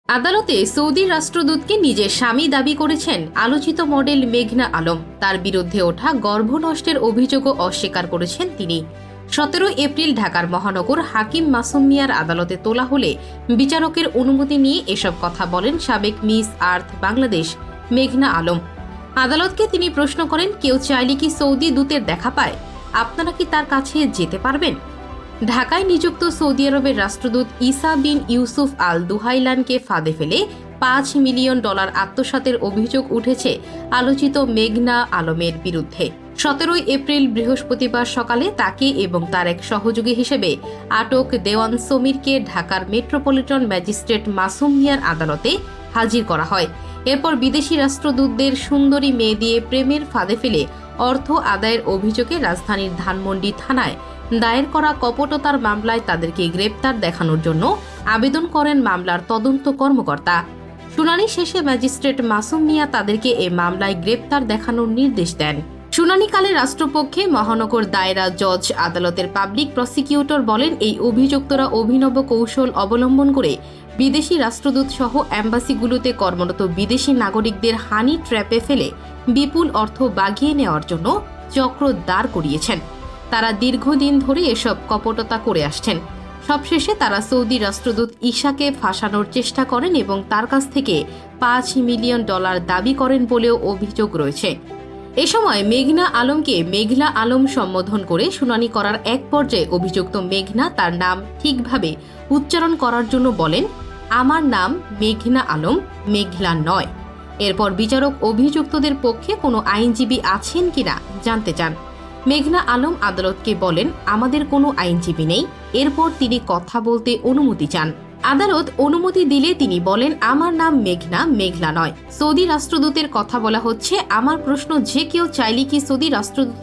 আদালতে সৌদি রাষ্ট্রদূতকে নিজের স্বামী দাবি করেছেন আলোচিত মডেল মেঘনা আলম। তার বিরুদ্ধে ওঠা গর্ভনষ্টের অভিযোগও অস্বীকার করেছেন তিনি। 17 এপ্রিল ঢাকার মহানগর হাকিম মাসুম মিয়ার আদালতে তোলা হলে বিচারকের অনুমতি নিয়ে এসব কথা বলেন সাবেক মিস আর্থ বাংলাদেশ মেঘনা আলম। আদালতকে তিনি প্রশ্ন করেন, কেউ চাইলে কি সৌদি দূতের দেখা পায়? আপনারা কি তার কাছে যেতে পারবেন? ঢাকায় নিযুক্ত সৌদি আরবের রাষ্ট্রদূত ইসা বিন ইউসুফ আল দুহাইলানকে ফাঁদে ফেলে $5 মিলিয়ন আত্মসাতের অভিযোগ উঠেছে আলোচিত মেঘনা আলমের বিরুদ্ধে। 17 এপ্রিল বৃহস্পতিবার সকালে তাকে এবং তার এক সহযোগী হিসেবে আটক দেওয়ান সমীরকে ঢাকার মেট্রোপলিটন ম্যাজিস্ট্রেট মাসুম মিয়ার আদালতে হাজির করা হয়। এরপর বিদেশি রাষ্ট্রদূতদের সুন্দরী মেয়ে দিয়ে প্রেমের ফাঁদে ফেলে অর্থ আদায়ের অভিযোগে রাজধানীর ধানমন্ডি থানায় দায়ের করা কপটতার মামলায় তাদেরকে গ্রেপ্তার দেখানোর জন্য আবেদন করেন মামলার তদন্ত কর্মকর্তা। শুনানি শেষে ম্যাজিস্ট্রেট মাসুম মিয়া তাদেরকে এ মামলায় গ্রেপ্তার দেখানোর নির্দেশ দেন। শুনানিকালে রাষ্ট্রপক্ষে মহানগর দায়রা জজ আদালতের পাবলিক প্রসিকিউটর বলেন, এই অভিযুক্তরা অভিনব কৌশল অবলম্বন করে বিদেশি রাষ্ট্রদূত সহ অ্যাম্বাসিগুলোতে কর্মরত বিদেশি নাগরিকদের হানি ট্র্যাপে ফেলে বিপুল অর্থ বাগিয়ে নেওয়ার জন্য চক্র দাঁড় করিয়েছেন। তারা দীর্ঘদিন ধরে এসব কপটতা করে আসছেন। সবশেষে তারা সৌদি রাষ্ট্রদূত ইশাকে ফাঁসানোর চেষ্টা করেন এবং তার কাছ থেকে $5 মিলিয়ন দাবি করেন বলেও অভিযোগ রয়েছে। এ সময় মেঘনা আলমকে মেঘলা আলম সম্বোধন করে শুনানি করার এক পর্যায়ে অভিযুক্ত মেঘনা তার নাম ঠিকভাবে উচ্চারণ করার জন্য বলেন, আমার নাম মেঘনা আলম, মেঘলা নয়। এরপর বিচারক অভিযুক্তদের পক্ষে কোনো আইনজীবী আছেন কিনা জানতে চান। মেঘনা আলম আদালতকে বলেন, আমাদের কোনো আইনজীবী নেই। এরপর তিনি কথা বলতে অনুমতি চান। আদালত অনুমতি দিলে তিনি বলেন, আমার নাম মেঘনা, মেঘলা নয়। সৌদি রাষ্ট্রদূতের কথা বলা হচ্ছে। আমার প্রশ্ন, যে কেউ চাইলে কি সৌদি রাষ্ট্রদূতের